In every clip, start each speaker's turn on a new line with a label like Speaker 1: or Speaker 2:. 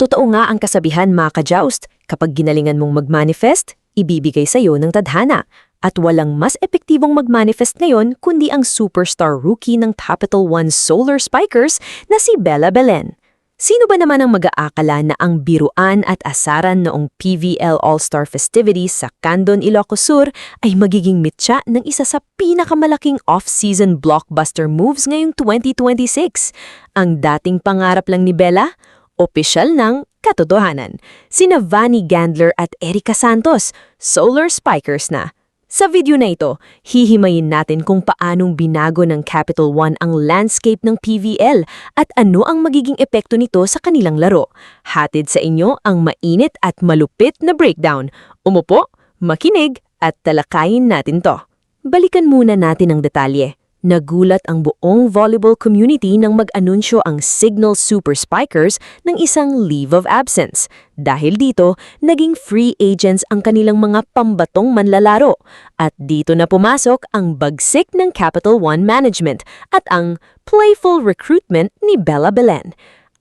Speaker 1: Totoo nga ang kasabihan mga ka-joust, kapag ginalingan mong mag-manifest, ibibigay sa'yo ng tadhana. At walang mas epektibong mag-manifest ngayon kundi ang superstar rookie ng Capital One Solar Spikers na si Bella Belen. Sino ba naman ang mag-aakala na ang biruan at asaran noong PVL All-Star Festivities sa Candon, Ilocos Sur ay magiging mitya ng isa sa pinakamalaking off-season blockbuster moves ngayong 2026? Ang dating pangarap lang ni Bella, opisyal ng katotohanan. Sina Vanny Gandler at Erica Santos, Solar Spikers na. Sa video na ito, hihimayin natin kung paanong binago ng Capital One ang landscape ng PVL at ano ang magiging epekto nito sa kanilang laro. Hatid sa inyo ang mainit at malupit na breakdown. Umupo, makinig at talakayin natin to. Balikan muna natin ang detalye. Nagulat ang buong volleyball community nang mag-anunsyo ang Signal Super Spikers ng isang leave of absence. Dahil dito, naging free agents ang kanilang mga pambatong manlalaro. At dito na pumasok ang bagsik ng Capital One Management at ang playful recruitment ni Bella Belen.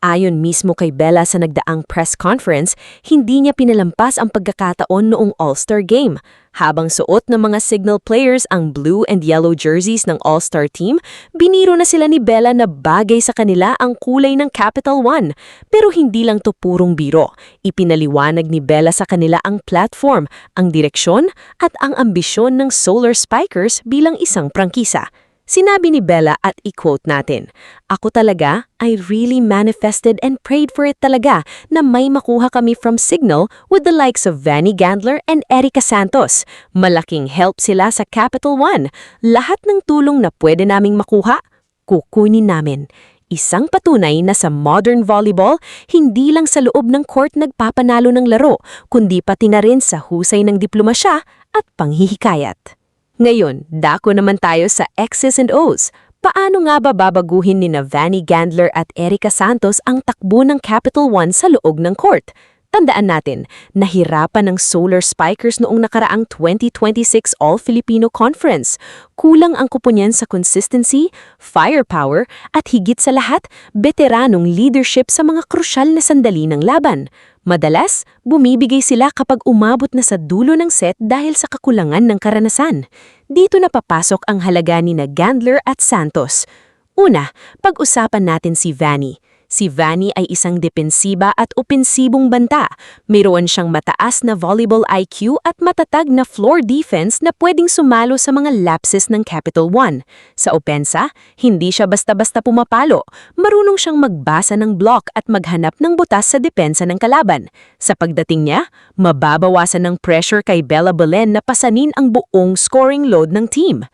Speaker 1: Ayon mismo kay Bella sa nagdaang press conference, hindi niya pinalampas ang pagkakataon noong All-Star Game. Habang suot ng mga Signal players ang blue and yellow jerseys ng All-Star team, biniro na sila ni Bella na bagay sa kanila ang kulay ng Capital One. Pero hindi lang to purong biro. Ipinaliwanag ni Bella sa kanila ang platform, ang direksyon at ang ambisyon ng Solar Spikers bilang isang prangkisa. Sinabi ni Bella at i-quote natin, "Ako talaga, I really manifested and prayed for it talaga na may makuha kami from Signal with the likes of Vanny Gandler and Erica Santos. Malaking help sila sa Capital One. Lahat ng tulong na pwede naming makuha, kukunin namin." Isang patunay na sa modern volleyball, hindi lang sa loob ng court nagpapanalo ng laro, kundi pati na rin sa husay ng diplomasya at panghihikayat. Ngayon, dako naman tayo sa X's and O's. Paano nga ba babaguhin ni Vanny Gandler at Erica Santos ang takbo ng Capital One sa loob ng court? Tandaan natin, nahirapan ng Solar Spikers noong nakaraang 2026 All-Filipino Conference. Kulang ang kupunyan sa consistency, firepower, at higit sa lahat, veteranong leadership sa mga krusyal na sandali ng laban. Madalas, bumibigay sila kapag umabot na sa dulo ng set dahil sa kakulangan ng karanasan. Dito na papasok ang halaga ni Gandler at Santos. Una, pag-usapan natin si Vanny. Si Vanny ay isang depensiba at opensibong banta. Mayroon siyang mataas na volleyball IQ at matatag na floor defense na pwedeng sumalo sa mga lapses ng Capital One. Sa opensa, hindi siya basta-basta pumapalo. Marunong siyang magbasa ng block at maghanap ng butas sa depensa ng kalaban. Sa pagdating niya, mababawasan ng pressure kay Bella Belen na pasanin ang buong scoring load ng team.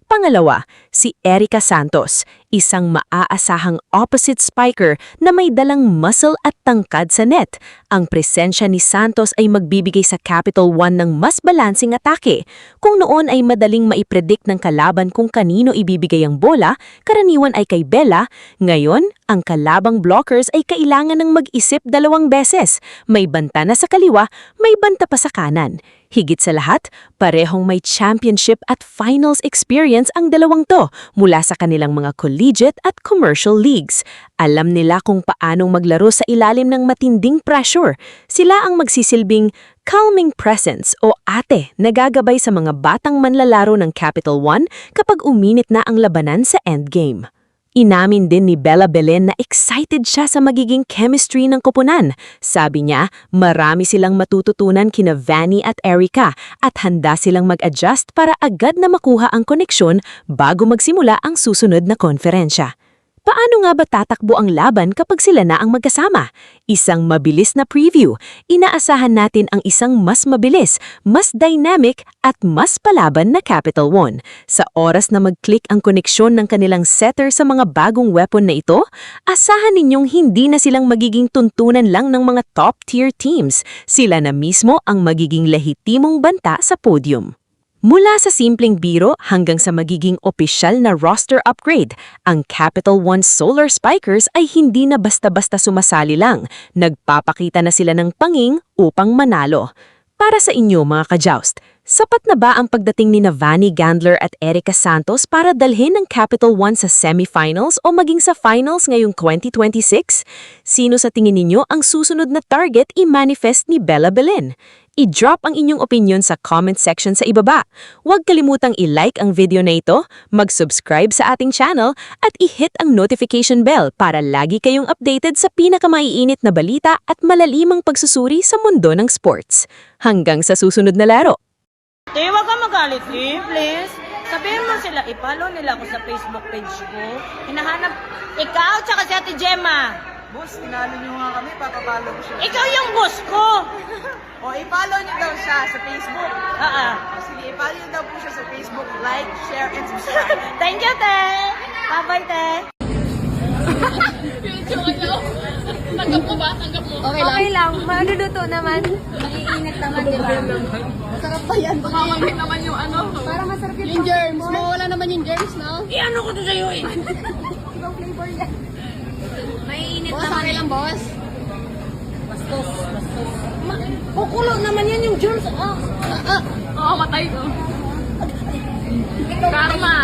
Speaker 1: Pangalawa, si Erica Santos, isang maaasahang opposite spiker na may dalang muscle at tangkad sa net. Ang presensya ni Santos ay magbibigay sa Capital One ng mas balansing atake. Kung noon ay madaling maipredict ng kalaban kung kanino ibibigay ang bola, karaniwan ay kay Bella. Ngayon, ang kalabang blockers ay kailangan ng mag-isip 2 beses. May banta na sa kaliwa, may banta pa sa kanan. Higit sa lahat, parehong may championship at finals experience ang dalawang to mula sa kanilang mga collegiate at commercial leagues. Alam nila kung paanong maglaro sa ilalim ng matinding pressure. Sila ang magsisilbing calming presence o ate na gagabay sa mga batang manlalaro ng Capital One kapag uminit na ang labanan sa endgame. Inamin din ni Bella Belen na excited siya sa magiging chemistry ng koponan. Sabi niya, marami silang matututunan kina Vanny at Erica at handa silang mag-adjust para agad na makuha ang koneksyon bago magsimula ang susunod na konferensya. Paano nga ba tatakbo ang laban kapag sila na ang magkasama? Isang mabilis na preview. Inaasahan natin ang isang mas mabilis, mas dynamic at mas palaban na Capital One. Sa oras na mag-click ang koneksyon ng kanilang setter sa mga bagong weapon na ito, asahan ninyong hindi na silang magiging tuntunan lang ng mga top-tier teams. Sila na mismo ang magiging lehitimong banta sa podium. Mula sa simpleng biro hanggang sa magiging opisyal na roster upgrade, ang Capital One Solar Spikers ay hindi na basta-basta sumasali lang. Nagpapakita na sila ng panging upang manalo. Para sa inyo mga ka-joust, Sapat na ba ang pagdating ni Vanny Gandler at Erica Santos para dalhin ng Capital One sa semifinals o maging sa finals ngayong 2026? Sino sa tingin ninyo ang susunod na target i-manifest ni Bella Belen? I-drop ang inyong opinion sa comment section sa ibaba. Huwag kalimutang i-like ang video na ito, mag-subscribe sa ating channel, at i-hit ang notification bell para lagi kayong updated sa pinakamaiinit na balita at malalimang pagsusuri sa mundo ng sports. Hanggang sa susunod na laro!
Speaker 2: Huwag ka magalit, please. Sabihin mo sila, i-follow nila ako sa Facebook page ko. Hinahanap, ikaw tsaka si Ate Gemma.
Speaker 3: Boss, tinalo nyo nga kami, papapalo ko siya.
Speaker 2: Ikaw yung boss ko.
Speaker 3: O, i-follow nyo daw siya sa Facebook. O, sige, i-follow nyo daw po siya sa Facebook. Like, share, and subscribe.
Speaker 2: Thank you, te. Bye-bye, te.
Speaker 4: Okay lang. Maluluto naman. Maiinit naman, di ba? Masarap pa yan.
Speaker 5: Mamamit naman yung ano.
Speaker 4: Para masarap
Speaker 5: Yung germs. Mawala naman yung germs, no?
Speaker 2: Ano ko to sa'yo eh?
Speaker 4: Ibang flavor yan. Maiinit
Speaker 5: Boss,
Speaker 4: naman.
Speaker 5: okay lang, boss.
Speaker 2: Kukulo naman yan yung germs.
Speaker 5: Oo, matay ko. Karma.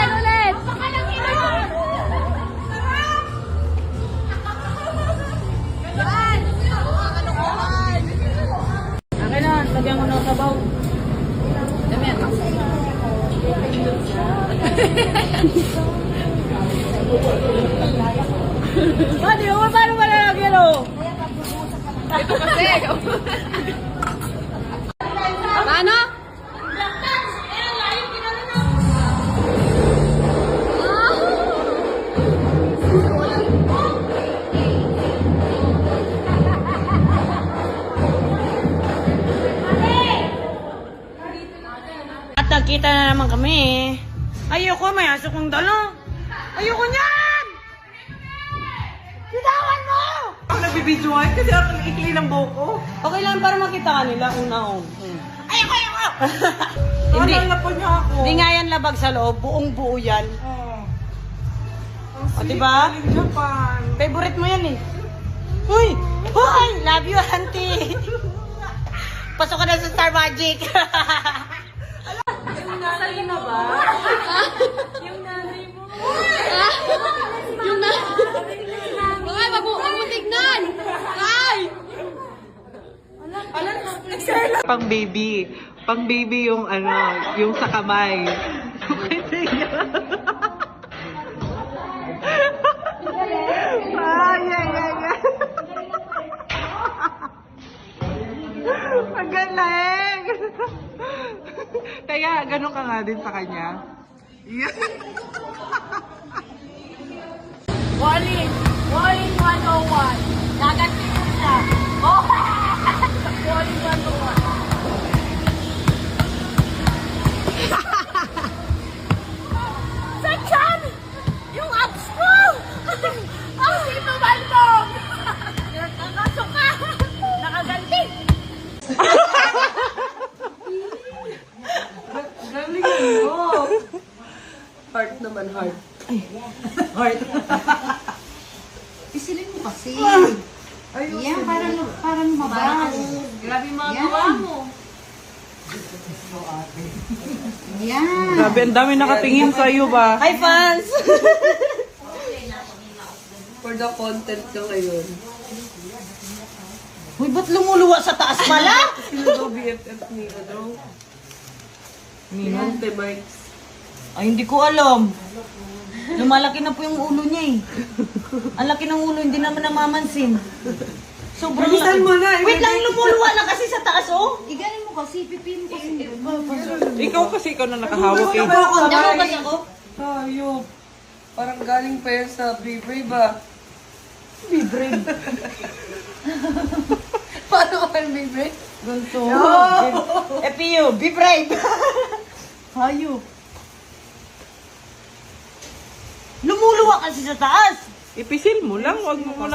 Speaker 4: Ulit!
Speaker 2: Akin na, lagyan mo ng sabaw. Pwede mo, paano ba nalagyan o?
Speaker 5: Paano?
Speaker 2: At nagkita na naman kami eh. Ayoko, may aso kong dala. Ayoko niyan! Bitawan mo!
Speaker 3: Ako nagbibidyoan kasi ako ikli ng buhok ko.
Speaker 2: Okay lang para makita ka nila una-un. Ayoko! Hindi.
Speaker 3: Alala po niya ako.
Speaker 2: Hindi nga yan labag sa loob. Buong buo yan. O, diba?
Speaker 3: Galing Japan.
Speaker 2: Favorite mo yan eh. Uy! Hoy! Love you, auntie! Pasok ka na sa Star Magic!
Speaker 5: Yung na... Ay, mabutignan! Ay!
Speaker 3: Pang baby. Pang baby yung ano, yung sa kamay. Ay, ay, ay, ay. Ang galing! Kaya, ganun ka nga din sa kanya.
Speaker 5: Walling 101. Gaganti mo siya. Oh! Walling 101. Saan? Yung abs ko! Ang sino balbog! Nakasuka! Nakaganti!
Speaker 3: Galing mo! Heart naman, heart. Heart.
Speaker 4: Pisilin mo kasi.
Speaker 3: Ayun.
Speaker 4: Yan, parang mabas.
Speaker 5: Grabe mga
Speaker 4: Yan.
Speaker 5: gawa mo.
Speaker 4: Yan.
Speaker 3: Grabe, ang dami nakatingin sa iyo ba?
Speaker 2: Hi, fans!
Speaker 3: For the content ka ngayon.
Speaker 2: Uy, ba't lumuluwa sa taas pala?
Speaker 3: Sino daw BFF ni ano? Ni Monte Bikes.
Speaker 2: Ay, hindi ko alam. Lumalaki na po yung ulo niya eh. Ang laki ng ulo, hindi naman namamansin. Sobrang
Speaker 3: Bilisan
Speaker 2: laki.
Speaker 3: mo na,
Speaker 2: Wait lang, lumuluwa na kasi sa taas, oh.
Speaker 4: Iganin mo kasi, pipin mo kasi.
Speaker 3: Ikaw kasi ikaw na nakahawak eh.
Speaker 2: Dako kasi ako.
Speaker 3: Ayop. Parang galing pa yan sa Be Brave ba?
Speaker 2: Be brave.
Speaker 5: Paano ka yung baby?
Speaker 2: Ganito. FPU, be brave. Hayop. Lumuluwa kasi sa taas.
Speaker 3: Ipisil mo lang, wag mo muna